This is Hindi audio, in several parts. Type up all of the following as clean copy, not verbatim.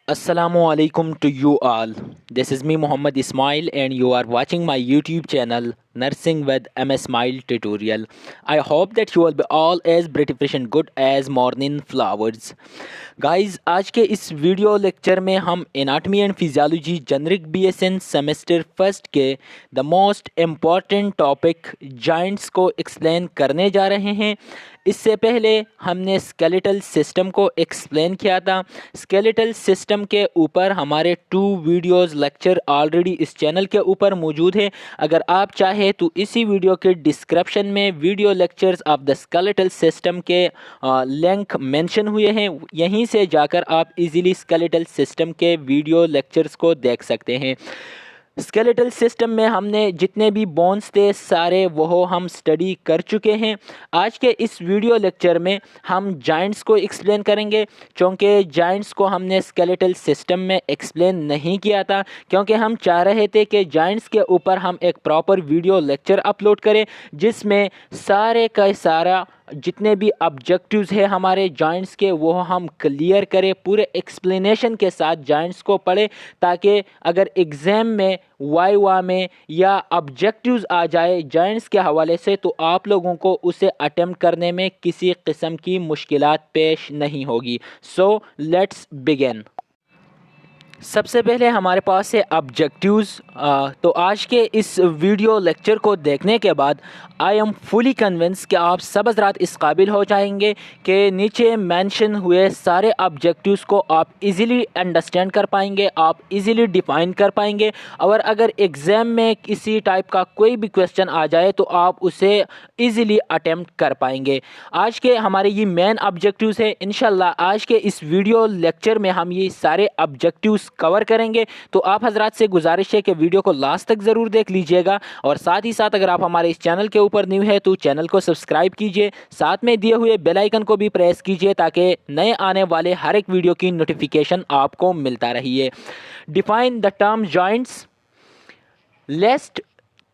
Assalamualaikum to you all. This is me Muhammad Ismail and you are watching my YouTube channel Nursing with MS Smile Tutorial. I hope that you will be all as beautiful and good as morning flowers. Guys आज के इस वीडियो लेक्चर में हम anatomy and physiology generic BSN semester first के the most important topic joints को एक्सप्लेन करने जा रहे हैं। इससे पहले हमने स्केलेटल सिस्टम को एक्सप्लेन किया था। स्केलेटल सिस्टम के ऊपर हमारे 2 वीडियोस लेक्चर ऑलरेडी इस चैनल के ऊपर मौजूद है। अगर आप चाहे तो इसी वीडियो के डिस्क्रिप्शन में video lectures of the skeletal system के लिंक मेंशन हुए हैं, यहीं से जाकर आप इजीली स्केलेटल सिस्टम के वीडियो लेक्चर्स को देख सकते हैं। स्केलेटल सिस्टम में हमने जितने भी बोन्स थे सारे वो हम स्टडी कर चुके हैं। आज के इस वीडियो लेक्चर में हम जॉइंट्स को एक्सप्लेन करेंगे, क्योंकि जॉइंट्स को हमने स्केलेटल सिस्टम में एक्सप्लेन नहीं किया था, क्योंकि हम चाह रहे थे कि जॉइंट्स के ऊपर हम एक प्रॉपर वीडियो लेक्चर अपलोड करें जिसमें सारे का सारा जितने भी ऑब्जेक्टिव्स है हमारे जॉइंट्स के वो हम क्लियर करें, पूरे एक्सप्लेनेशन के साथ जॉइंट्स को पढ़ें, ताकि अगर एग्ज़ाम में वाइवा में या ऑब्जेक्टिव्स आ जाए जॉइंट्स के हवाले से तो आप लोगों को उसे अटेम्प्ट करने में किसी किस्म की मुश्किलात पेश नहीं होगी। So let's begin. सबसे पहले हमारे पास है ऑब्जेक्टिव्स। तो आज के इस वीडियो लेक्चर को देखने के बाद आई एम फुली कन्विंस कि आप सब हज़रात इस काबिल हो जाएंगे कि नीचे मेंशन हुए सारे ऑब्जेक्टिव्स को आप इजीली अंडरस्टैंड कर पाएंगे, आप इजीली डिफाइन कर पाएंगे, और अगर एग्ज़ाम में किसी टाइप का कोई भी क्वेश्चन आ जाए तो आप उसे इजीली अटेम्प्ट कर पाएंगे। आज के हमारे ये मेन ऑब्जेक्टिव्स है। इंशाल्लाह आज के इस वीडियो लेक्चर में हम ये सारे ऑब्जेक्टिव्स कवर करेंगे। तो आप हजरात से गुजारिश है कि वीडियो को लास्ट तक ज़रूर देख लीजिएगा, और साथ ही साथ अगर आप हमारे इस चैनल के ऊपर न्यू है तो चैनल को सब्सक्राइब कीजिए, साथ में दिए हुए बेल आइकन को भी प्रेस कीजिए ताकि नए आने वाले हर एक वीडियो की नोटिफिकेशन आपको मिलता रहिए। Define the term joints. List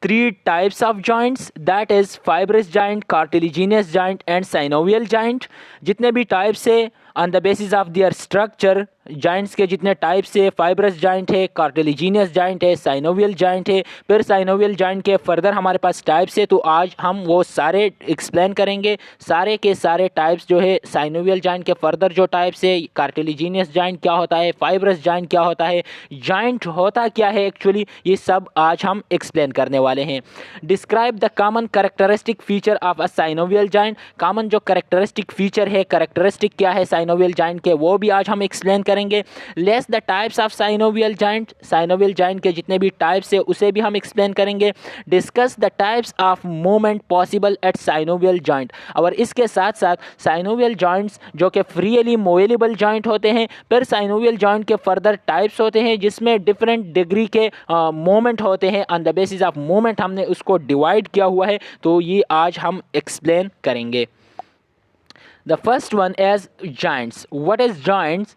3 types of joints, that is fibrous joint, cartilaginous joint and synovial joint। जितने भी टाइप्स है on the basis of their structure, joints के जितने टाइप्स है, फाइब्रस जॉइंट है, कार्टिलेजिनियस जॉइंट है, साइनोवियल जॉइंट है, फिर साइनोवियल जॉइंट के फर्दर हमारे पास टाइप्स है। तो आज हम वो सारे एक्सप्लेन करेंगे, सारे के सारे टाइप्स जो है साइनोवियल जॉइंट के फर्दर जो टाइप्स है, कार्टिलेजिनियस जॉइंट क्या होता है, फाइब्रस जॉइंट क्या होता है, जॉइंट होता क्या है एक्चुअली, ये सब आज हम एक्सप्लेन करने वाले हैं। Describe the common characteristic feature of a synovial joint. Common जो कैरेक्टरिस्टिक फीचर है, कैरेक्टरिस्टिक क्या है साइनोवियल जॉइंट के, वो भी आज हम एक्सप्लेन करेंगे। Less the types of synovial joint. Synovial joint के जितने भी टाइप्स है उसे भी हम एक्सप्लेन करेंगे। Discuss the types of movement possible at synovial joint. और इसके साथ साथ साइनोवियल जॉइंट्स जो कि फ्रीली मूवेबल जॉइंट होते हैं, फिर साइनोवियल जॉइंट के फर्दर टाइप्स होते हैं जिसमें डिफरेंट डिग्री के मूवमेंट होते हैं। On the basis of movement हमने उसको डिवाइड किया हुआ है, तो ये आज हम एक्सप्लेन करेंगे। The first one is joints. What is joints?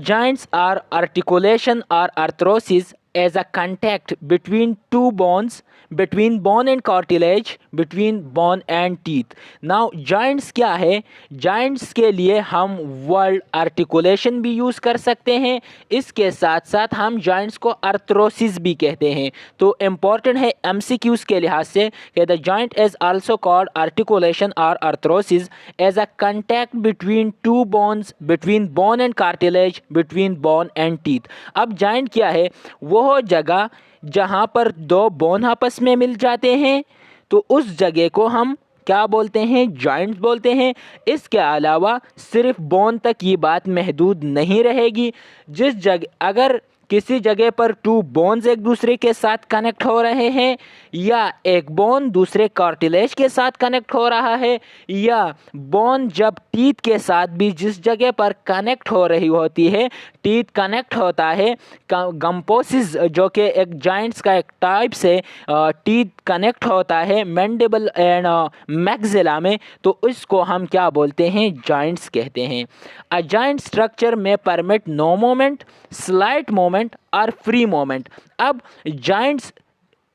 Joints are articulation or arthrosis as a contact between 2 bones, between bone and cartilage, between bone and teeth. Now joints क्या है? joints के लिए हम वर्ड articulation भी यूज़ कर सकते हैं, इसके साथ साथ हम joints को arthrosis भी कहते हैं। तो important है MCQs के लिहाज से कि the joint is also called articulation or arthrosis as a contact between 2 bones, between bone and cartilage, between bone and teeth। अब joint क्या है? वो जगह जहां पर 2 बोन आपस में मिल जाते हैं, तो उस जगह को हम क्या बोलते हैं? जॉइंट्स बोलते हैं। इसके अलावा सिर्फ बोन तक ये बात महदूद नहीं रहेगी। जिस जगह अगर किसी जगह पर 2 बोन्स एक दूसरे के साथ कनेक्ट हो रहे हैं, या एक बोन दूसरे कार्टिलेज के साथ कनेक्ट हो रहा है, या बोन जब टीथ के साथ भी जिस जगह पर कनेक्ट हो रही होती है, टीथ कनेक्ट होता है, गम्पोसिस जो कि एक जॉइंट्स का एक टाइप से टीथ कनेक्ट होता है मैंडिबल एंड मैक्सिला में, तो इसको हम क्या बोलते हैं? जॉइंट्स कहते हैं। अ जॉइंट स्ट्रक्चर में permit no movement, slight movement और फ्री मोमेंट। अब जॉइंट्स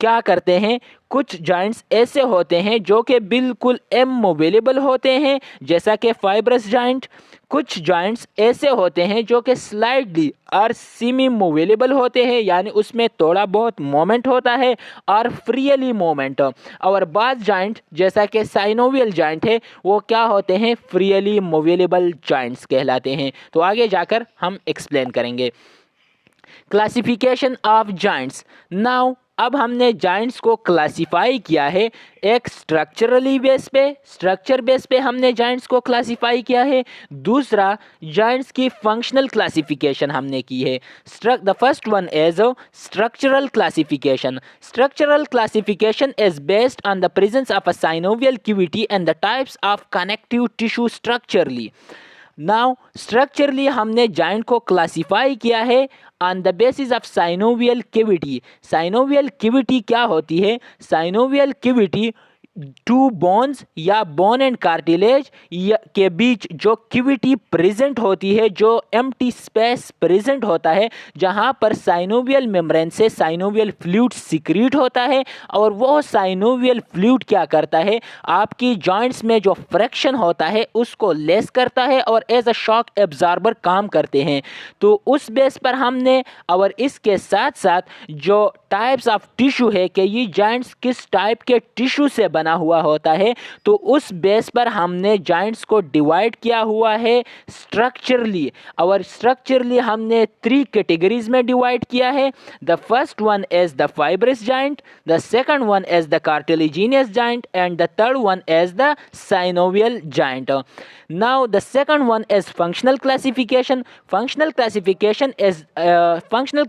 क्या करते हैं, कुछ जॉइंट्स ऐसे होते हैं जो कि बिल्कुल इमूवेबल होते हैं जैसा कि फाइब्रस जॉइंट। कुछ जॉइंट्स ऐसे होते हैं जो कि स्लाइडली और सेमी मूवेबल होते हैं, यानी उसमें थोड़ा बहुत मोमेंट होता है और फ्रीली मोमेंट। और बाज़ जॉइंट जैसा कि साइनोवियल जॉइंट है वो क्या होते हैं, फ्रीली मूवेबल जॉइंट्स कहलाते हैं। तो आगे जाकर हम एक्सप्लेन करेंगे। Classification of joints. नाउ अब हमने जॉइंट्स को क्लासिफाई किया है एक स्ट्रक्चरली बेस पे, स्ट्रक्चर बेस पे हमने जॉइंट्स को क्लासिफाई किया है। दूसरा, जॉइंट्स की फंक्शनल क्लासिफिकेशन हमने की है। The first one is structural classification. Structural classification is based on the presence of a synovial cavity and the types of connective tissue structurally. Now structurally हमने जॉइंट को क्लासिफाई किया है on the basis of synovial cavity. Synovial cavity क्या होती है, साइनोवियल कैविटी टू बोन्स या बोन एंड कार्टिलेज के बीच जो कैविटी प्रेजेंट होती है, जो एम्प्टी स्पेस प्रेजेंट होता है, जहां पर साइनोवियल मेम्ब्रेन से साइनोवियल फ्लूइड सिक्रीट होता है, और वो साइनोवियल फ्लूइड क्या करता है, आपकी जॉइंट्स में जो फ्रैक्शन होता है उसको लेस करता है और एज अ शॉक एब्जॉर्बर काम करते हैं। तो उस बेस पर हमने, और इसके साथ साथ जो टाइप्स ऑफ टिश्यू है कि ये जॉइंट्स किस टाइप के टिश्यू से बना हुआ होता है, तो उस बेस पर हमने जॉइंट्स को डिवाइड किया हुआ है स्ट्रक्चरली। और स्ट्रक्चरली हमने 3 कैटेगरीज में डिवाइड किया है। The first one is the fibrous joint, the second one is the cartilaginous joint and the third one is the synovial joint. Now the second one is functional classification. Functional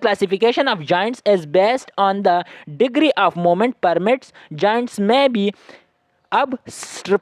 classification of joints is based on the degree of movement permits. Joints may be, अब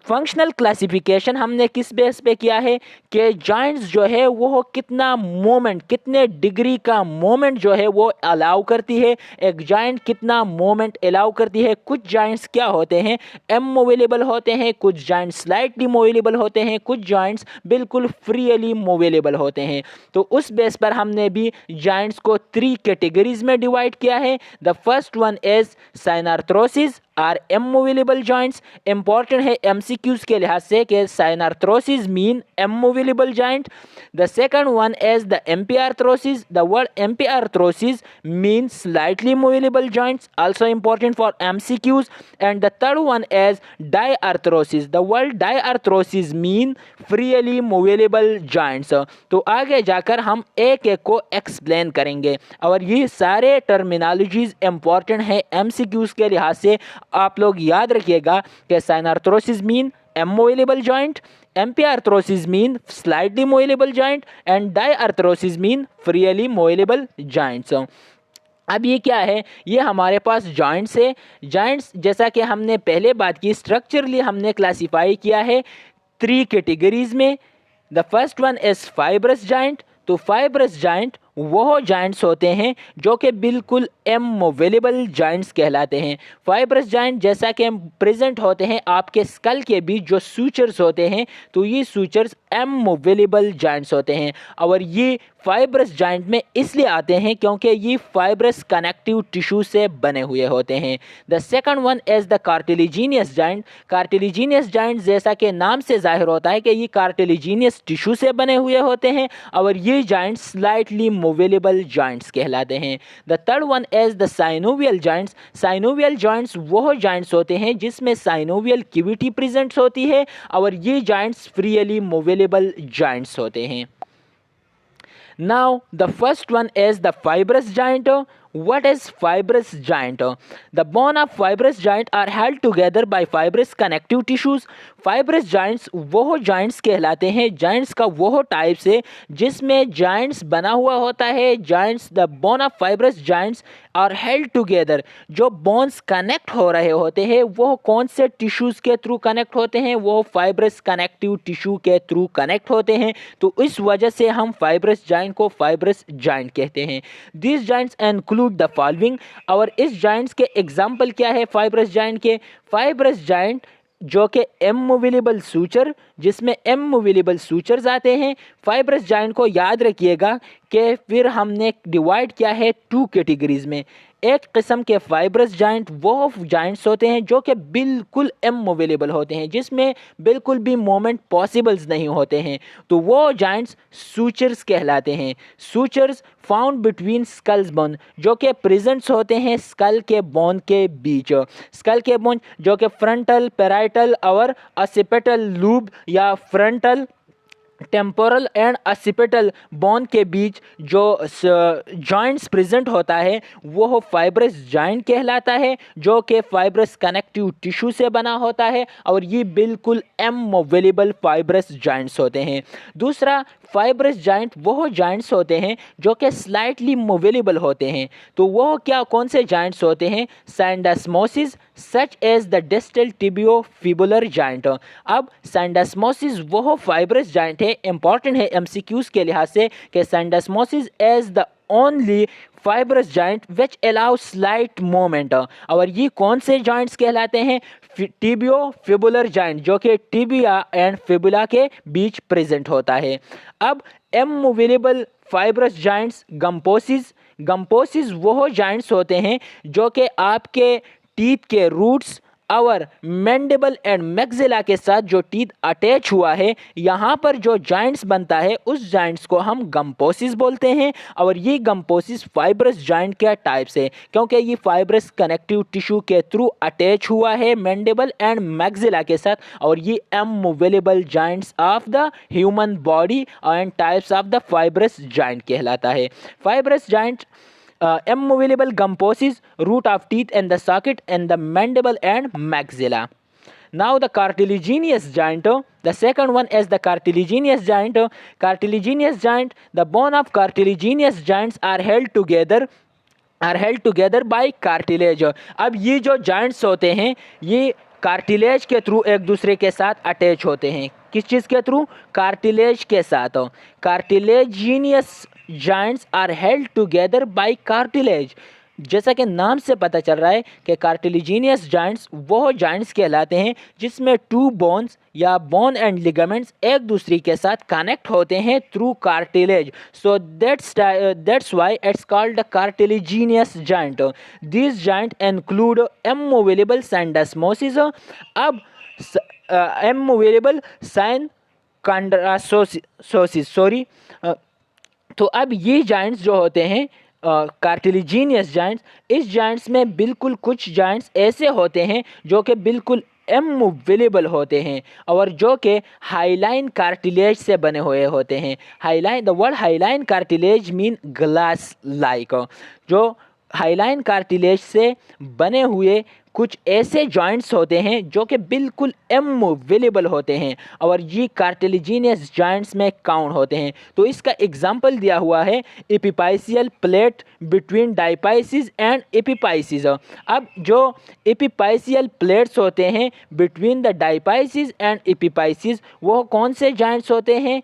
फंक्शनल क्लासिफिकेशन हमने किस बेस पे किया है कि जॉइंट्स जो है वो कितना मोमेंट, कितने डिग्री का मोमेंट जो है वो अलाउ करती है, एक जॉइंट कितना मोमेंट अलाउ करती है। कुछ जॉइंट्स क्या होते हैं, इमूवेबल होते हैं, कुछ जॉइंट्स स्लाइटली मूवेबल होते हैं, कुछ जॉइंट्स बिल्कुल फ्रीली मूवेबल होते हैं। तो उस बेस पर हमने भी जॉइंट्स को 3 कैटेगरीज में डिवाइड किया है। The first one is synarthrosis or immovable joints. Important है एमसीक्यूज के लिहाज से कि synarthrosis mean immovable joint. The second one is the amphiarthrosis. The word amphiarthrosis mean slightly movable joints, also important for MCQs. And the third one is diarthrosis. The word diarthrosis mean freely movable joints. तो आगे जाकर हम एक एक को एक्सप्लेन करेंगे, और ये सारे टर्मिनोलॉजीज इंपॉर्टेंट है एमसीक्यूज के लिहाज से। आप लोग याद रखिएगा कि synarthrosis mean immovable joint, amphiarthrosis mean slightly movable joint and diarthrosis mean freely movable joints. अब ये क्या है, ये हमारे पास जॉइंट्स है। जॉइंट्स जैसा कि हमने पहले बात की, स्ट्रक्चरली हमने क्लासिफाई किया है 3 कैटेगरीज में। The first one is fibrous joint. तो फाइब्रस जॉइंट वो जॉइंट्स होते हैं जो कि बिल्कुल इमूवेबल जॉइंट्स कहलाते हैं। फाइब्रस जॉइंट जैसा कि प्रेजेंट होते हैं आपके स्कल के बीच जो सूचर्स होते हैं, तो ये सूचर्स इमूवेबल जॉइंट्स होते हैं। और ये फाइब्रस जॉइंट में इसलिए आते हैं क्योंकि ये फाइब्रस कनेक्टिव टिश्यू से बने हुए होते हैं। The second one is the cartilaginous joint. Cartilaginous joint जैसा कि नाम से जाहिर होता है कि ये कार्टिलेजिनियस टिश्यू से बने हुए होते हैं, और ये जॉइंट्स स्लाइटली मूवेबल जॉइंट्स कहलाते हैं। The third one is the synovial joints. Synovial joints वो जॉइंट्स होते हैं जिसमें साइनोवियल कैविटी प्रेजेंट होती है, और ये जॉइंट्स फ्रीली मूवेबल जॉइंट्स होते हैं। Now the first one is the fibrous joint. What is fibrous joint? The bone of fibrous joint are held together by fibrous connective tissues. Fibrous joints वो joints कहलाते हैं, joints का वो types है जिसमें joints बना हुआ होता है। joints, the bone of fibrous joints are held together. जो bones connect हो रहे होते हैं वो कौन से tissues के थ्रू connect होते हैं, वो fibrous connective tissue के थ्रू connect होते हैं। तो इस वजह से हम fibrous joint को fibrous joint कहते हैं। These joints include the following. और इस जॉइंट्स के एग्जाम्पल क्या है फाइब्रस जॉइंट के? फाइब्रस जॉइंट जो कि इमूवेबल सूचर, जिसमें इमूवेबल सूचर्स आते हैं। फाइब्रस जॉइंट को याद रखिएगा कि फिर हमने डिवाइड किया है 2 कैटेगरीज में। एक किस्म के फाइब्रस जॉइंट वो जॉइंट्स होते हैं जो कि बिल्कुल इमूवेबल होते हैं, जिसमें बिल्कुल भी मोमेंट पॉसिबल्स नहीं होते हैं, तो वो जॉइंट्स सूचर्स कहलाते हैं। Sutures found between skulls bone, जो कि प्रेजेंट्स होते हैं स्कल के बोन के बीच। स्कल के बोन जो कि फ्रंटल, पैराइटल और ऑसिपिटल लूब या frontal, temporal and occipital bone के बीच जो जॉइंट्स प्रेजेंट होता है वो फाइब्रस जॉइंट कहलाता है, जो कि फाइब्रस कनेक्टिव टिश्यू से बना होता है और ये बिल्कुल इमूवेबल फाइब्रस जॉइंट्स होते हैं। दूसरा, फाइब्रस जॉइंट वो जॉइंट्स होते हैं जो कि स्लाइटली मूवेबल होते हैं, तो वो क्या कौन से जॉइंट्स होते हैं? Syndesmosis such as the distal tibiofibular joint. अब साइंडास्मोसिस वो फाइब्रस जॉइंट है, इंपॉर्टेंट है एमसीक्यूज के लिहाज से कि syndesmosis as the only fibrous joint which allow slight movement. और ये कौन से जॉइंट्स कहलाते हैं? टिबियो फिबुलर जॉइंट, जो कि टिबिया एंड फिबुला के बीच प्रेजेंट होता है। अब इमूवेबल फाइब्रस जॉइंट्स गम्पोसिस। गम्पोसिस वो जॉइंट्स होते हैं जो कि आपके टीथ के रूट्स और मैंडिबल एंड मैक्सिला के साथ जो टीथ अटैच हुआ है, यहाँ पर जो जॉइंट्स बनता है उस जॉइंट्स को हम गम्पोसिस बोलते हैं। और ये गम्पोसिस फाइब्रस जॉइंट के टाइप्स है, क्योंकि ये फाइब्रस कनेक्टिव टिश्यू के थ्रू अटैच हुआ है मैंडिबल एंड मैक्सिला के साथ, और ये immovable joints of the human body and types of the fibrous joint कहलाता है। Fibrous joint immovable gumposis, root of teeth and the socket and the mandible and maxilla. Now the cartilaginous joint, the second one is the cartilaginous joint. Cartilaginous joint, the bone of cartilaginous joints are held together by cartilage. अब ये जो joints होते हैं ये कार्टिलेज के थ्रू एक दूसरे के साथ अटैच होते हैं। किस चीज़ के थ्रू? कार्टिलेज के साथ। Cartilaginous joints are held together by cartilage. जैसा कि नाम से पता चल रहा है कि कार्टिलेजिनियस जॉइंट्स वो जॉइंट्स कहलाते हैं जिसमें टू बोन्स या बोन एंड लिगामेंट्स एक दूसरे के साथ कनेक्ट होते हैं through cartilage, so that's why it's called the cartilaginous joint. This joint include immovable syndesmosis. अब इमूवेबल साइन कंड्रासोसिस, तो अब ये जॉइंट्स जो होते हैं कार्टिलेजिनियस जॉइंट्स, इस जॉइंट्स में बिल्कुल कुछ जॉइंट्स ऐसे होते हैं जो कि बिल्कुल इमूवेबल होते हैं और जो कि हाईलाइन कार्टिलेज से बने हुए होते हैं। Highline, the word highline cartilage mean glass like. जो हाईलाइन कार्टिलेज से बने हुए कुछ ऐसे जॉइंट्स होते हैं जो कि बिल्कुल इमूवेबल होते हैं और ये कार्टिलेजिनियस जॉइंट्स में काउंट होते हैं। तो इसका एग्जांपल दिया हुआ है एपिपाइसियल प्लेट बिटवीन डाइपाइसिस एंड एपिपाइसिस। अब जो एपिपाइसियल प्लेट्स होते हैं बिटवीन द डाइपाइसिस एंड एपिपाइसिस वो कौन से जॉइंट्स होते हैं?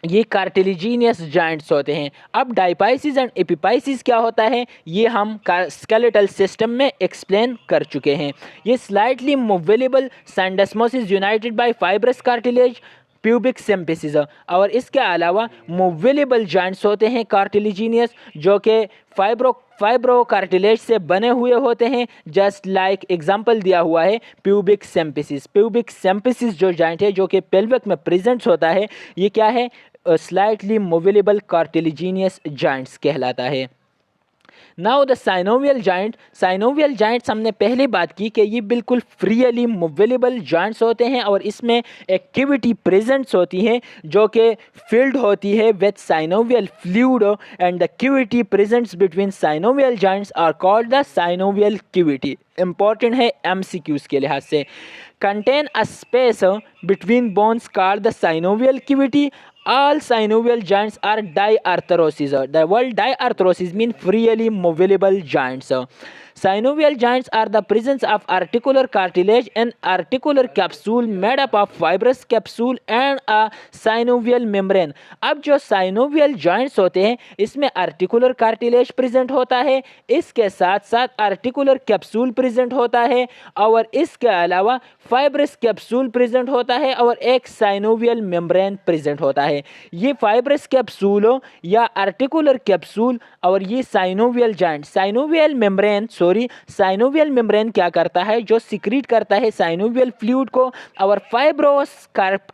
ये कार्टिलेजिनियस जॉइंट्स होते हैं। अब डाइपाइसिस एंड एपिपाइसिस क्या होता है ये हम स्केलेटल सिस्टम में एक्सप्लेन कर चुके हैं। ये slightly movable syndesmosis united by fibrous cartilage pubic symphysis. और इसके अलावा मूवेबल जॉइंट्स होते हैं कार्टिलेजिनियस जो कि फाइब्रो कार्टिलेज से बने हुए होते हैं, जस्ट लाइक एग्जांपल दिया हुआ है प्यूबिक सिम्फिसिस। प्यूबिक सिम्फिसिस जो जॉइंट है जो कि पेल्विक में प्रेजेंट होता है ये क्या है? स्लाइटली मूवेबल कार्टिलेजिनियस जॉइंट्स कहलाता है। Now the synovial joint. Synovial joints हमने पहले बात की कि ये बिल्कुल फ्रीली मूवेबल जॉइंट्स होते हैं और इसमें एक्टिविटी प्रेजेंट्स होती है जो कि फिल्ड होती है with synovial fluid and the cavity presents between synovial joints are called the synovial cavity. Important है एमसीक्यूज के लिहाज से। Contain a space between bones called the synovial cavity. All synovial joints are diarthrosis. The word diarthrosis means freely movable joints. Synovial joints are the presence of articular cartilage and articular capsule made up of fibrous capsule and a synovial membrane. अब जो synovial joints होते हैं इसमें articular cartilage present होता है, इसके साथ साथ articular capsule present होता है और इसके अलावा fibrous capsule present होता है और एक synovial membrane present होता है. ये fibrous capsule हो या articular capsule और ये synovial joint, synovial membrane क्या करता है, जो सिक्रीट करता है synovial fluid को, और fibrous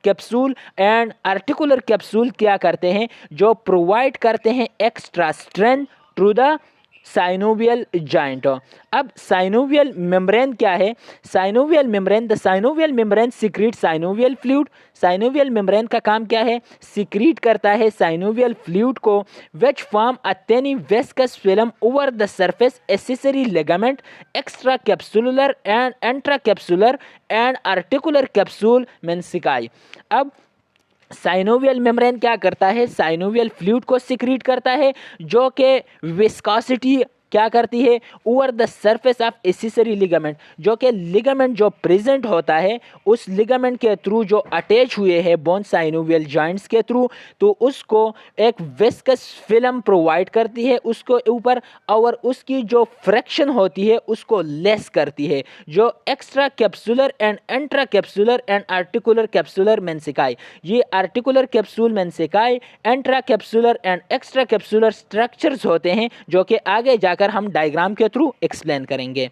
capsule and articular capsule क्या करते हैं, जो प्रोवाइड करते हैं extra strength to the synovial joint. अब साइनोवियल मेम्ब्रेन क्या है, synovial membrane, the synovial membrane secrete synovial fluid. Synovial membrane का काम क्या है, सिक्रीट करता है साइनोवियल फ्लूइड को which form a thin viscous film over the surface accessory ligament extra capsular and intra capsular and articular capsule menisci. अब साइनोवियल मेम्ब्रेन क्या करता है, साइनोवियल फ्लूइड को सिक्रीट करता है जो कि विस्कोसिटी क्या करती है over the surface of accessory ligament, जो कि लिगामेंट जो प्रेजेंट होता है उस लिगामेंट के थ्रू जो अटैच हुए हैं बोन साइनोवियल जॉइंट्स के थ्रू, तो उसको एक विस्कस फिल्म प्रोवाइड करती है उसको ऊपर, और उसकी जो फ्रैक्शन होती है उसको लेस करती है, जो extra capsular and intra capsular and articular capsular menisci. ये articular capsule menisci, intra capsular and extra capsular structures होते हैं जो कि आगे जाकर हम डायग्राम के थ्रू एक्सप्लेन करेंगे.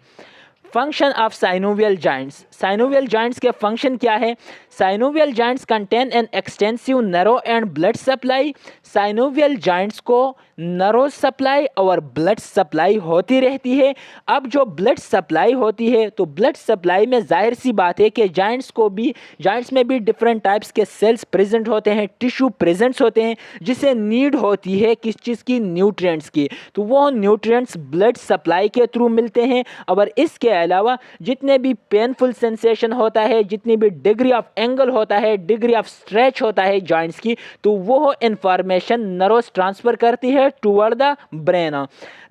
Function of synovial joints, synovial joints के फंक्शन क्या है, synovial joints contain an extensive nerve and blood supply. Synovial joints को नर्व सप्लाई और ब्लड सप्लाई होती रहती है. अब जो ब्लड सप्लाई होती है तो ब्लड सप्लाई में जाहिर सी बात है कि जॉइंट्स में भी डिफरेंट टाइप्स के सेल्स प्रेजेंट होते हैं, टिश्यू प्रेजेंट्स होते हैं जिसे नीड होती है किस चीज़ की, न्यूट्रिएंट्स की, तो वो न्यूट्रिएंट्स ब्लड सप्लाई के थ्रू मिलते हैं. और इसके अलावा जितने भी पेनफुल सेंसेशन होता है, जितनी भी डिग्री ऑफ एंगल होता है, डिग्री ऑफ स्ट्रेच होता है जॉइंट्स की, तो वो इंफॉर्मेशन नर्व्स ट्रांसफर करती है toward the brain.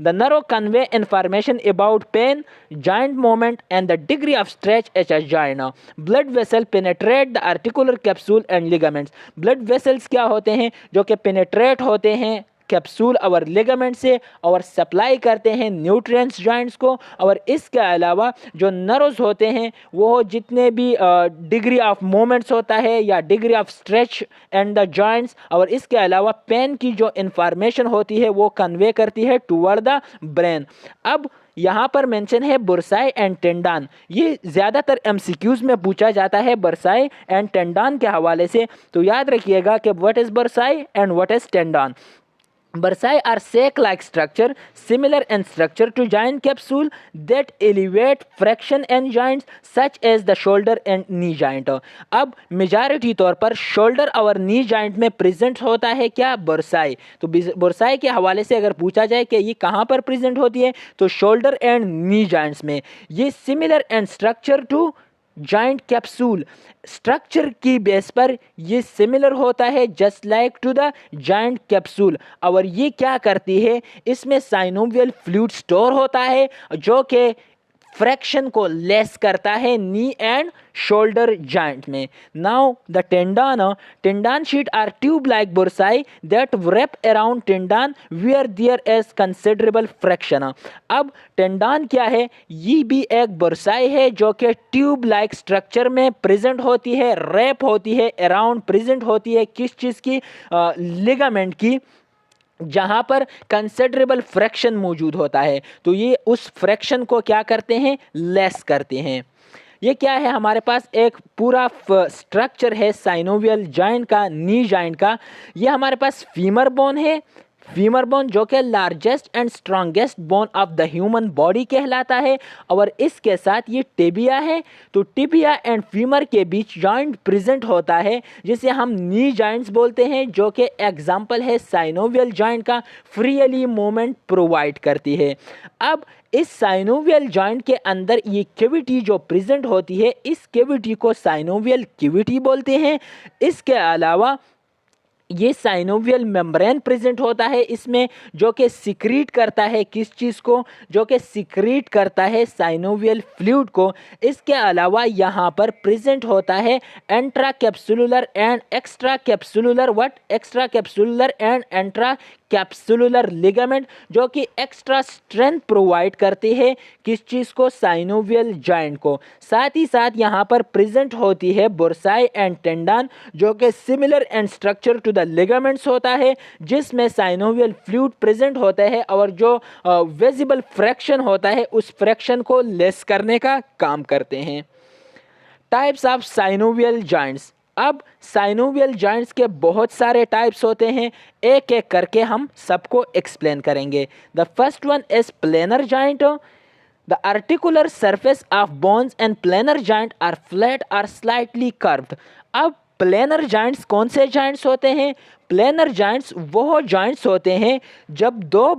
The nerve convey information about pain, joint movement and the degree of stretch at a joint. Blood vessel penetrate the articular capsule and ligaments. Blood vessels क्या होते हैं, जो कि पेनेट्रेट होते हैं कैप्सूल और लिगामेंट से और सप्लाई करते हैं न्यूट्रिएंट्स जॉइंट्स को. और इसके अलावा जो नर्व्स होते हैं वो जितने भी डिग्री ऑफ मूवमेंट्स होता है या degree of stretch and the joints, और इसके अलावा पेन की जो इंफॉर्मेशन होती है वो कन्वे करती है टुवर्ड द ब्रेन. अब यहाँ पर मेंशन है बुरसाई एंड टेंडान. ये ज़्यादातर एमसीक्यूज में पूछा जाता है बुरसाई एंड टेंडान के हवाले से, तो याद रखिएगा कि what is bursae and what is tendon. Bursae are sac-like structure similar in structure to giant capsule that elevate fraction and joints such as the shoulder and knee joint. अब मेजॉरिटी तौर पर शोल्डर और नी जॉइंट में प्रेजेंट होता है क्या, बुरसाई. तो बुरसाई के हवाले से अगर पूछा जाए कि ये कहाँ पर प्रेजेंट होती है, तो शोल्डर एंड नी जॉइंट्स में. ये similar and structure to joint capsule, structure की बेस पर ये सिमिलर होता है just like to the joint capsule. और ये क्या करती है, इसमें साइनोवियल फ्लूइड स्टोर होता है जो कि फ्रैक्शन को लेस करता है नी एंड शोल्डर जॉइंट में. Now the tendon sheet are tube like bursae that wrap around tendon where there is considerable friction. अब टेंडान क्या है, ये भी एक बुरसाई है जो कि ट्यूब लाइक स्ट्रक्चर में प्रेजेंट होती है, रैप होती है अराउंड, प्रेजेंट होती है किस चीज़ की, लिगामेंट की, जहाँ पर कंसिडरेबल फ्रैक्शन मौजूद होता है. तो ये उस फ्रैक्शन को क्या करते हैं, लेस करते हैं. ये क्या है, हमारे पास एक पूरा स्ट्रक्चर है साइनोवियल जॉइंट का, नी जॉइंट का. ये हमारे पास फीमर बोन है, फीमर बोन जो कि largest and strongest bone of the human body कहलाता है. और इसके साथ ये टिबिया है, तो टिबिया एंड फीमर के बीच जॉइंट प्रेजेंट होता है जिसे हम नी जॉइंट्स बोलते हैं, जो कि एग्जाम्पल है साइनोवियल जॉइंट का, फ्रीली मूवमेंट प्रोवाइड करती है. अब इस साइनोवियल जॉइंट के अंदर ये कैविटी जो प्रेजेंट होती है, इस कैविटी को साइनोवियल कैविटी बोलते हैं. इसके अलावा ये साइनोवियल मेम्ब्रेन प्रेजेंट होता है इसमें, जो कि सिक्रीट करता है किस चीज़ को, जो कि सिक्रीट करता है साइनोवियल फ्लूइड को। इसके अलावा यहाँ पर प्रेजेंट होता है intra capsular and extra capsular extra capsular and intra capsular ligament, जो कि एक्स्ट्रा स्ट्रेंथ प्रोवाइड करती है किस चीज़ को, साइनोवियल जॉइंट को। साथ ही साथ यहाँ पर प्रेजेंट होती है बुर्साई एंड टेंडन, जो कि similar and structure to the ligaments होता है, जिसमें साइनोवियल फ्लूइड प्रेजेंट होता है और जो विजिबल फ्रैक्शन होता है उस फ्रैक्शन को लेस करने का काम करते हैं। Types of synovial joints. अब साइनोवियल जॉइंट्स के बहुत सारे टाइप्स होते हैं, एक एक करके हम सबको एक्सप्लेन करेंगे। The first one is planar joint. The articular surface of bones and planar joint are flat और स्लाइटली कर्व्ड। अब प्लेनर जॉइंट्स कौन से जॉइंट्स होते हैं? प्लेनर जॉइंट्स वो जॉइंट्स होते हैं जब दो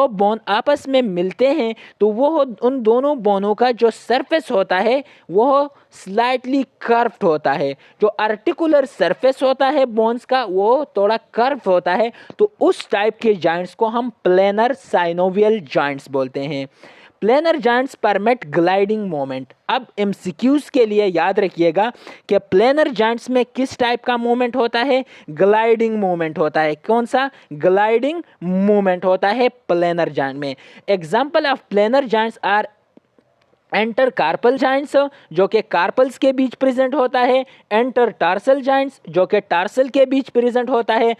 बोन आपस में मिलते हैं तो वो उन दोनों बोनों का जो सरफेस होता है वो स्लाइटली कर्व्ड होता है। जो आर्टिकुलर सरफेस होता है बोन्स का वो थोड़ा कर्व होता है, तो उस टाइप के जॉइंट्स को हम प्लेनर साइनोवियल जॉइंट्स बोलते हैं। Planar joints permit gliding moment. अब एमसीक्यूज के लिए याद रखिएगा कि प्लेनर जॉइंट्स में किस टाइप का मूवमेंट होता है? ग्लाइडिंग मूवमेंट होता है। कौन सा? ग्लाइडिंग मूवमेंट होता है प्लेनर जॉइंट में। Example of planar joints are inter carpal joints, जो कि कार्पल्स के बीच प्रेजेंट होता है। एंटर टार्सल जॉइंट्स, जो कि टार्सल के बीच प्रेजेंट होता है।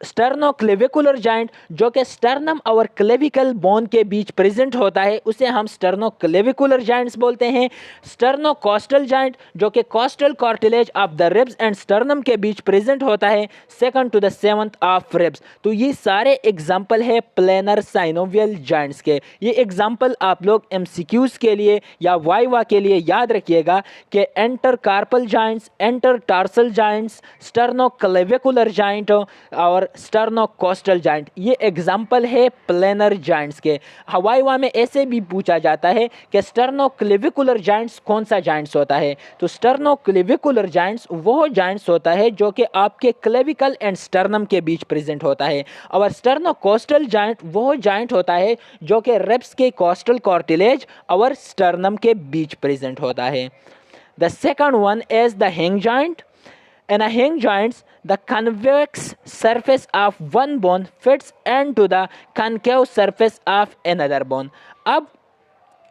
स्टर्नोक्लेविकुलर जॉइंट, जो कि स्टर्नम और क्लेविकल बोन के बीच प्रेजेंट होता है, उसे हम स्टर्नोक्लेविकुलर जॉइंट्स बोलते हैं। स्टर्नोकॉस्टल जॉइंट, जो कि costal cartilage of the ribs and sternum के बीच प्रेजेंट होता है, second to the seventh of ribs. तो ये सारे एग्जाम्पल है प्लेनर साइनोवियल जॉइंट्स के। ये एग्जाम्पल आप लोग एमसीक्यूज के लिए या वाइवा के लिए याद रखिएगा कि inter carpal joints, inter tarsal joints, sternoclavicular joint और स्टर्नोकोस्टल जॉइंट, ये एग्जाम्पल है प्लेनर जॉइंट्स के। हवाईवा में ऐसे भी पूछा जाता है कि स्टर्नोक्लेविकुलर जॉइंट्स कौन सा जॉइंट्स होता है? तो स्टर्नोक्लेविकुलर जॉइंट्स वो जॉइंट्स होता है जो कि आपके क्लेविकल एंड स्टर्नम के बीच प्रेजेंट होता है, और स्टर्नोकोस्टल जॉइंट वो जॉइंट होता है जो कि रिब्स के कोस्टल कार्टिलेज और स्टर्नम के बीच प्रेजेंट होता है। The second one is the hinge joint. In a hinge joints, the convex surface of one bone fits into the concave surface of another bone. अब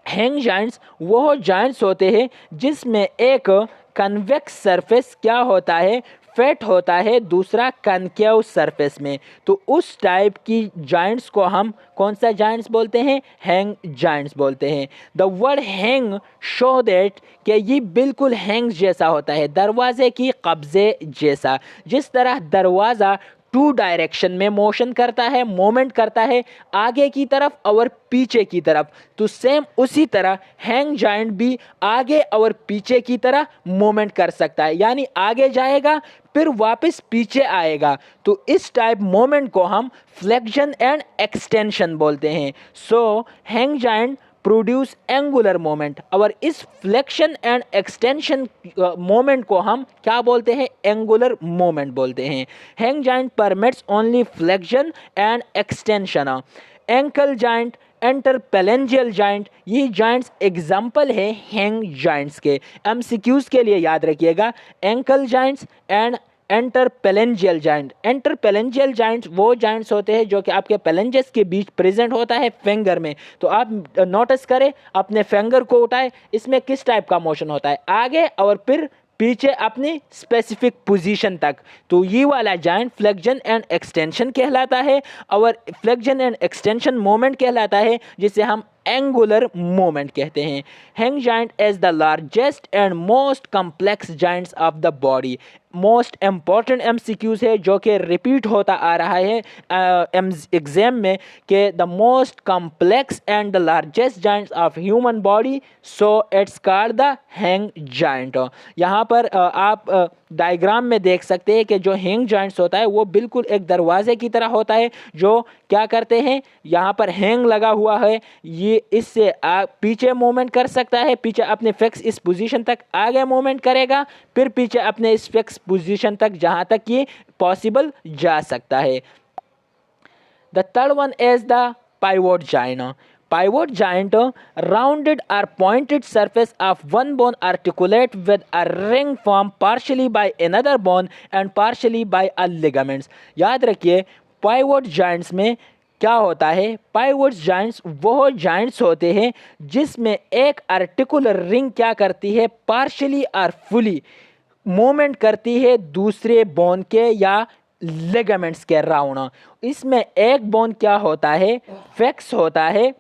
hinge joints वो joints होते हैं जिसमें एक कन्वेक्स सरफेस क्या होता है? फिट होता है दूसरा कनकेव सरफेस में। तो उस टाइप की जॉइंट्स को हम कौन सा जॉइंट्स बोलते हैं? हैंग जॉइंट्स बोलते हैं। The word hang show that कि ये बिल्कुल हैंग जैसा होता है, दरवाजे की कब्जे जैसा। जिस तरह दरवाज़ा टू डायरेक्शन में मोशन करता है, मोमेंट करता है आगे की तरफ और पीछे की तरफ, तो सेम उसी तरह हैंग जॉइंट भी आगे और पीछे की तरह मोमेंट कर सकता है, यानी आगे जाएगा फिर वापस पीछे आएगा। तो इस टाइप मोमेंट को हम फ्लेक्शन एंड एक्सटेंशन बोलते हैं। So hinge joint produce angular moment, और इस फ्लेक्शन एंड एक्सटेंशन मोमेंट को हम क्या बोलते हैं? एंगुलर मोमेंट बोलते हैं। Hinge joint permits only flexion and extension. Ankle joint, interphalangeal joint, ये जॉइंट्स एग्जाम्पल है हैंग जॉइंट्स के। एमसीक्यूज के लिए याद रखिएगा ankle joints and interphalangeal joint. Interphalangeal joints वो जॉइंट्स होते हैं जो कि आपके पेलेंजेस के बीच प्रेजेंट होता है फिंगर में। तो आप नोटिस करें, अपने फिंगर को उठाएं, इसमें किस टाइप का मोशन होता है? आगे और फिर पीछे अपनी स्पेसिफिक पोजीशन तक। तो ये वाला जॉइंट फ्लेक्शन एंड एक्सटेंशन कहलाता है, और फ्लेक्शन एंड एक्सटेंशन मोमेंट कहलाता है, जिसे हम एंगुलर मोमेंट कहते हैं। Hinge joint is the largest and most complex joints of the body. Most important MCQs है जो कि रिपीट होता आ रहा है एग्जाम में कि the most complex and the largest joints of human body, so it's called the hang joint. यहाँ पर आप डायग्राम में देख सकते हैं कि जो हैंग जॉइंट्स होता है वो बिल्कुल एक दरवाजे की तरह होता है, जो क्या करते हैं, यहाँ पर हैंग लगा हुआ है, ये ये इससे पीछे मूवमेंट कर सकता है, पीछे अपने फिक्स इस पोजीशन तक आगे मूवमेंट करेगा, फिर पीछे अपने इस फिक्स पोजीशन तक जहां तक ये पॉसिबल जा सकता है। The third one is the pivot joint. Pivot joint, rounded or pointed surface of one bone articulate with a ring formed partially by another bone and partially by a ligaments. याद रखिए pivot joints में क्या होता है, पाइवोट जॉइंट्स वो जॉइंट्स होते हैं जिसमें एक आर्टिकुलर रिंग क्या करती है, पार्शियली और फुली मूवमेंट करती है दूसरे बोन के या लिगामेंट्स के राउंड। इसमें एक बोन क्या होता है, फिक्स होता है,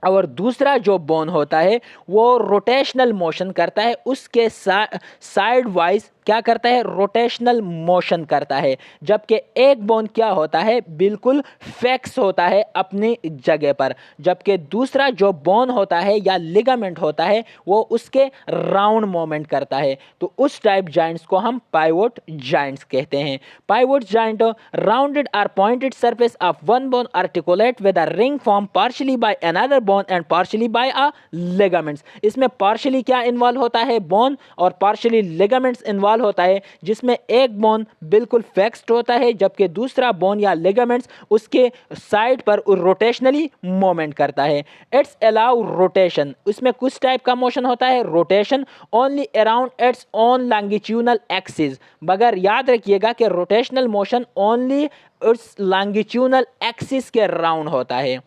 और दूसरा जो बोन होता है वो रोटेशनल मोशन करता है, उसके साइड वाइज क्या करता है, रोटेशनल मोशन करता है। जबकि एक बोन क्या होता है, बिल्कुल फिक्स होता है अपनी जगह पर, जबकि दूसरा जो बोन होता है या लिगामेंट होता है वो उसके राउंड मूवमेंट करता है। तो उस टाइप जॉइंट्स को हम पाइवोट जॉइंट्स कहते हैं। पाइवोट जॉइंट, राउंडेड और pointed surface of one bone articulate with a ring form partially by another bone and partially by a ligaments. इसमें पार्शियली क्या इन्वॉल्व होता है, बोन, और पार्शियली लिगामेंट्स इन्वॉल्व होता है, जिसमें एक बोन बिल्कुल फिक्स्ड होता है जबकि दूसरा बोन या लिगामेंट्स उसके साइड पर रोटेशनली मूवमेंट करता है। इट्स अलाउ रोटेशन, इसमें कुछ टाइप का मोशन होता है rotation only around its own longitudinal axis, मगर याद रखिएगा कि rotational motion only it's longitudinal axis के राउंड होता है।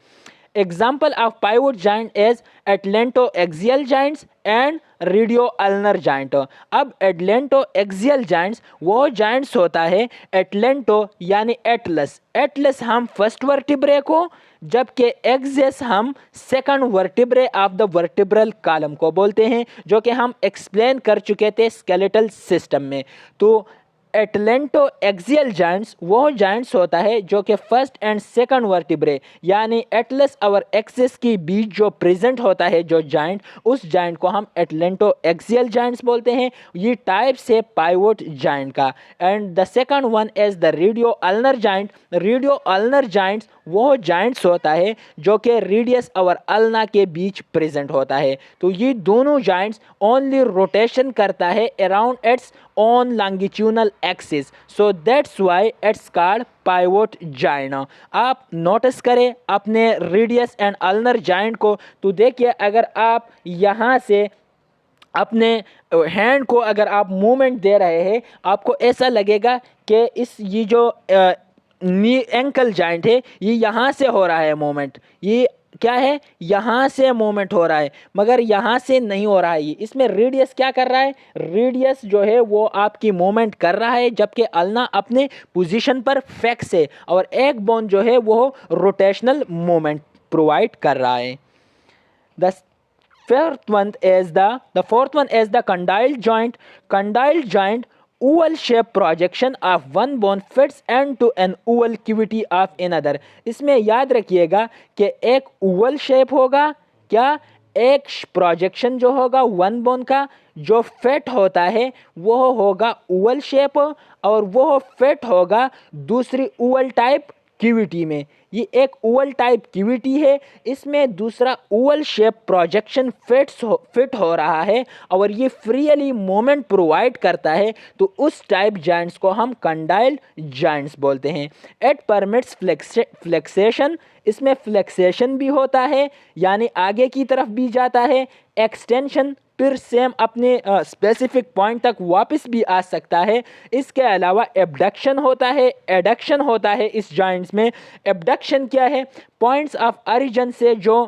Example of pivot joint is atlantoaxial joints and radioulnar joint. अब atlantoaxial joints वो joints होता है, atlanto यानी एटलस, एटलस हम फर्स्ट वर्टिब्रे को, जबकि एक्सिस हम second vertebrae of the vertebral column को बोलते हैं, जो कि हम एक्सप्लेन कर चुके थे स्केलेटल सिस्टम में। तो एटलेंटोएक्सियल जॉइंट्स वो जॉइंट्स होता है जो कि फर्स्ट एंड सेकंड वर्टिब्रे यानी एटलस और एक्सिस के बीच जो प्रेजेंट होता है जो जॉइंट, उस जॉइंट को हम एटलेंटोएक्सियल जॉइंट्स बोलते हैं। ये टाइप से पाइवोट जॉइंट का। And the second one is the radioulnar joint. Radioulnar joints वो जॉइंट्स होता है जो कि रेडियस और अल्ना के बीच प्रेजेंट होता है। तो ये दोनों जॉइंट्स ओनली रोटेशन करता है around its own longitudinal axis, so that's why it's called pivot joint. आप नोटिस करें अपने रेडियस एंड अल्नर जॉइंट को, तो देखिए अगर आप यहाँ से अपने हैंड को अगर आप मूवमेंट दे रहे हैं, आपको ऐसा लगेगा कि ये जो नी एंकल जॉइंट है ये यहाँ से हो रहा है मूवमेंट, ये क्या है, यहाँ से मूवमेंट हो रहा है, मगर यहाँ से नहीं हो रहा है। ये इसमें रेडियस क्या कर रहा है, रेडियस जो है वो आपकी मूवमेंट कर रहा है, जबकि अल्ना अपने पोजीशन पर फिक्स है और एक बोन जो है वो रोटेशनल मूवमेंट प्रोवाइड कर रहा है। The fourth one is the condyle joint. Condyle joint oval shape projection of one bone fits into an oval cavity of another. इसमें याद रखिएगा कि एक ओवल शेप होगा, क्या, एक प्रोजेक्शन जो होगा वन बोन का जो फिट होता है वो होगा ओवल शेप, और वो फिट होगा दूसरी ओवल टाइप क्यूविटी में। ये एक ओवल टाइप क्यूविटी है, इसमें दूसरा ओवल शेप प्रोजेक्शन फिट हो रहा है और ये फ्रीली मूवमेंट प्रोवाइड करता है, तो उस टाइप जॉइंट्स को हम कंडाइल जॉइंट्स बोलते हैं। इट परमिट्स फ्लेक्सेशन, इसमें फ्लेक्सेशन भी होता है यानी आगे की तरफ भी जाता है, एक्सटेंशन फिर सेम अपने स्पेसिफिक पॉइंट तक वापस भी आ सकता है। इसके अलावा एबडक्शन होता है, एडक्शन होता है इस जॉइंट्स में। एबडक्शन क्या है, पॉइंट्स ऑफ ओरिजिन से जो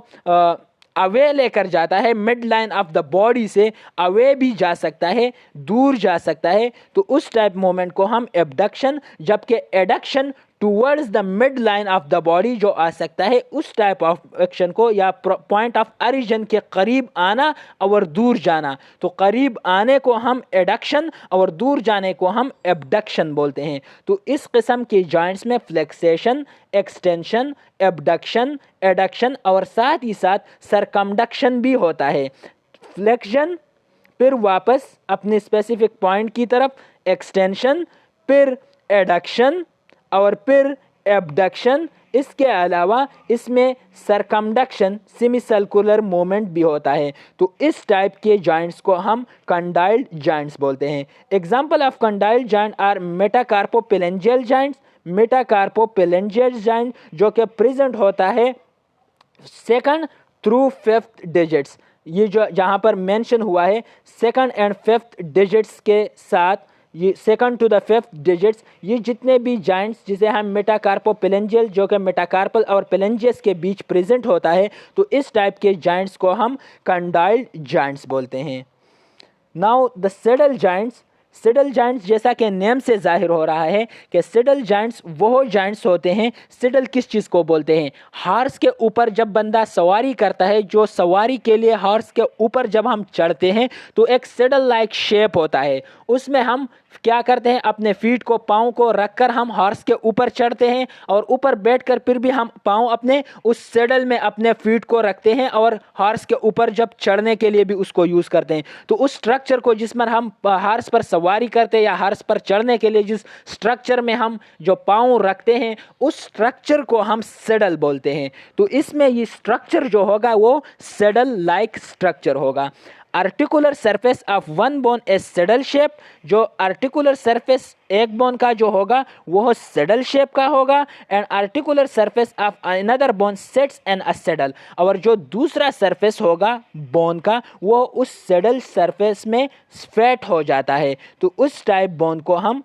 अवे लेकर जाता है, mid line of the body से अवे भी जा सकता है, दूर जा सकता है, तो उस टाइप मोमेंट को हम एबडक्शन, जबकि adduction towards the mid line of the body जो आ सकता है, उस टाइप ऑफ एक्शन को या पॉइंट ऑफ ओरिजिन के करीब आना और दूर जाना, तो करीब आने को हम एडक्शन और दूर जाने को हम एबडक्शन बोलते हैं। तो इस किस्म के जॉइंट्स में फ्लेक्सेशन, एक्सटेंशन, एबडक्शन, एडक्शन और साथ ही साथ सरकमडक्शन भी होता है। फ्लेक्शन फिर वापस अपने स्पेसिफिक पॉइंट की तरफ, एक्सटेंशन, फिर एडक्शन और फिर एबडक्शन, इसके अलावा इसमें सरकमडक्शन, सेमी सर्कुलर मूवमेंट भी होता है। तो इस टाइप के जॉइंट्स को हम कंडाइल्ड जॉइंट्स बोलते हैं। Example of condyloid joint are metacarpophalangeal joints, metacarpophalangeal joint जो कि प्रेजेंट होता है सेकंड थ्रू फिफ्थ डिजिट्स, ये जो जहाँ पर मेंशन हुआ है सेकंड एंड फिफ्थ डिजिट्स के साथ, ये second to the fifth digits, ये जितने भी जॉइंट्स जिसे हम मेटाकार्पोफिलेंजियल जो कि मेटाकार्पल और पेलेंजियस के बीच प्रेजेंट होता है, तो इस टाइप के जॉइंट्स को हम कंडाइल्ड जॉइंट्स बोलते हैं। Now the saddle joints, Seidel joints जैसा कि नेम से जाहिर हो रहा है कि सिडल जॉइंट्स वो जॉइंट्स होते हैं। सिडल किस चीज़ को बोलते हैं? हॉर्स के ऊपर जब बंदा सवारी करता है, जो सवारी के लिए हॉर्स के ऊपर जब हम चढ़ते हैं तो एक सिडल लाइक शेप होता है, उसमें हम क्या करते हैं, अपने फीट को, पाँव को रखकर हम हॉर्स के ऊपर चढ़ते हैं और ऊपर बैठकर फिर भी हम पाँव अपने उस सेडल में अपने फीट को रखते हैं और हॉर्स के ऊपर जब चढ़ने के लिए भी उसको यूज़ करते हैं। तो उस स्ट्रक्चर को जिसमें हम हॉर्स पर सवारी करते हैं या हॉर्स पर चढ़ने के लिए जिस स्ट्रक्चर में हम जो पाँव रखते हैं, उस स्ट्रक्चर को हम सेडल बोलते हैं। तो इसमें ये स्ट्रक्चर जो होगा वो सेडल लाइक स्ट्रक्चर होगा। Articular surface of one bone a saddle shape, जो आर्टिकुलर सरफेस एक बोन का जो होगा वो सेडल शेप का होगा। And articular surface of another bone sets in a saddle, और जो दूसरा सरफेस होगा बोन का वो उस सेडल सरफेस में स्फेट हो जाता है। तो उस टाइप बोन को हम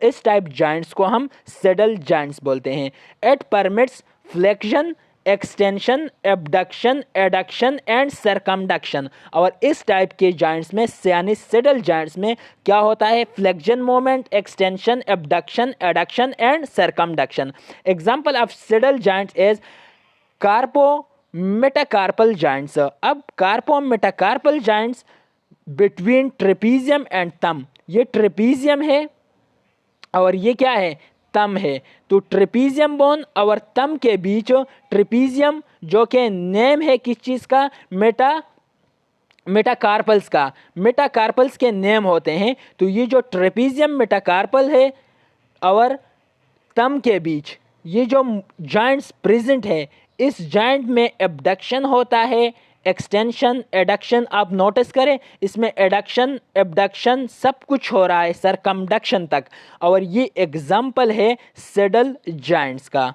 इस टाइप जॉइंट्स को हम सेडल जॉइंट्स बोलते हैं। It permits flexion, extension, abduction, adduction and circumduction. और इस टाइप के जॉइंट्स में यानी सेडल जॉइंट्स में क्या होता है? Flexion moment, extension, abduction, adduction and circumduction. Example of saddle joints is carpometacarpal joints. अब carpometacarpal joints between trapezium and thumb, ये ट्रेपीजियम है और ये क्या है? तम है। तो ट्रेपीजियम बोन और तम के बीच, ट्रेपीजियम जो कि नेम है किस चीज़ का? मेटाकार्पल्स का। मेटाकार्पल्स के नेम होते हैं। तो ये जो ट्रेपीजियम मेटाकार्पल है और तम के बीच ये जो जॉइंट्स प्रेजेंट है, इस जॉइंट में एबडक्शन होता है, एक्सटेंशन, एडक्शन। आप नोटिस करें इसमें एडक्शन, एबडक्शन सब कुछ हो रहा है सरकमडक्शन तक, और ये एग्जाम्पल है सेडल जॉइंट्स का।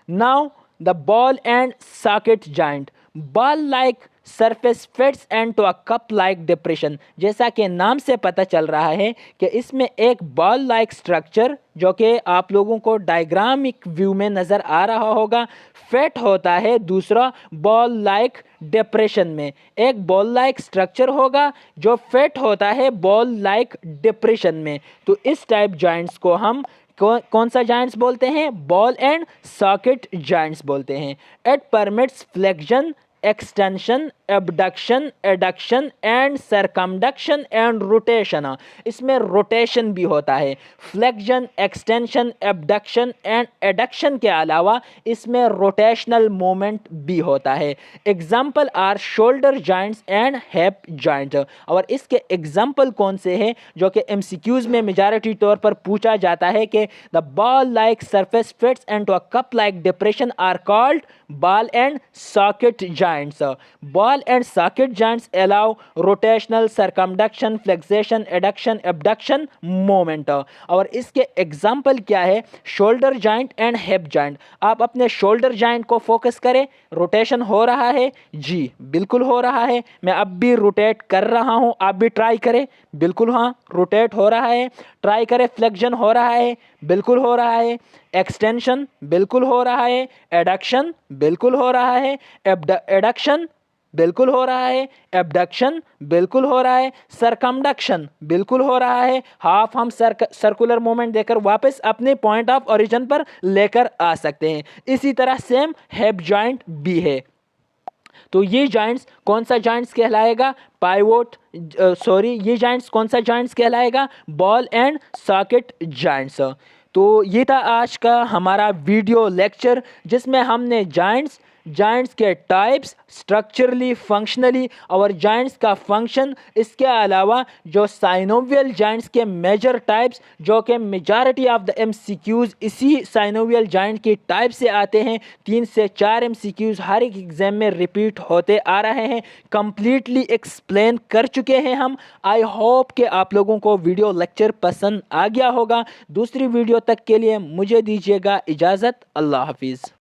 Now the ball and socket joint, ball like surface fits and to a cup like depression. जैसा कि नाम से पता चल रहा है कि इसमें एक बॉल लाइक स्ट्रक्चर जो कि आप लोगों को डायग्रामिक व्यू में नज़र आ रहा होगा फिट होता है, दूसरा बॉल लाइक डिप्रेशन में एक बॉल लाइक स्ट्रक्चर होगा जो फिट होता है बॉल लाइक डिप्रेशन में। तो इस टाइप जॉइंट्स को हम कौन सा जॉइंट्स बोलते हैं? बॉल एंड सॉकेट जॉइंट्स बोलते हैं। It permits flexion, extension, abduction, adduction and circumduction and rotation. इसमें रोटेशन भी होता है। Flexion, extension, abduction and adduction के अलावा इसमें रोटेशनल मूवमेंट भी होता है। Example are shoulder joints and hip joint. और इसके एग्जाम्पल कौन से हैं जो कि एमसीक्यूज में मेजॉरिटी तौर पर पूछा जाता है कि the ball like surface fits and to a cup like depression are called ball and socket joints. Ball and socket joints allow rotational, circumduction, flexation, adduction, abduction movement. और इसके एग्जाम्पल क्या है? Shoulder joint and hip joint. आप अपने शोल्डर जॉइंट को फोकस करें, रोटेशन हो रहा है? जी बिल्कुल हो रहा है। मैं अब भी रोटेट कर रहा हूं, आप भी ट्राई करें। बिल्कुल हाँ, रोटेट हो रहा है। ट्राई करें। फ्लेक्शन हो रहा है? बिल्कुल हो रहा है। एक्सटेंशन बिल्कुल हो रहा है। एडक्शन बिल्कुल हो रहा है। एडक्शन बिल्कुल हो रहा है। एबडक्शन बिल्कुल हो रहा है। सरकमडक्शन बिल्कुल हो रहा है। हाफ हम सर्कुलर मूवमेंट देकर वापस अपने पॉइंट ऑफ ओरिजिन पर लेकर आ सकते हैं। इसी तरह सेम हिप जॉइंट भी है। तो ये जॉइंट्स कौन सा जॉइंट्स कहलाएगा? पाइवोट ये जॉइंट्स कौन सा जॉइंट्स कहलाएगा? Ball and socket joints. तो ये था आज का हमारा वीडियो लेक्चर जिसमें हमने जॉइंट्स जॉइंट्स के टाइप्स, स्ट्रक्चरली, फंक्शनली और जॉइंट्स का फंक्शन। इसके अलावा जो साइनोवियल जॉइंट्स के मेजर टाइप्स, जो कि मेजॉरिटी ऑफ द एमसीक्यूज इसी साइनोवियल जॉइंट के टाइप से आते हैं। 3 से 4 एमसीक्यूज हर एक एग्जाम में रिपीट होते आ रहे हैं। कंप्लीटली एक्सप्लेन कर चुके हैं हम। आई होप कि आप लोगों को वीडियो लेक्चर पसंद आ गया होगा। दूसरी वीडियो तक के लिए मुझे दीजिएगा इजाज़त। अल्लाह हाफिज़।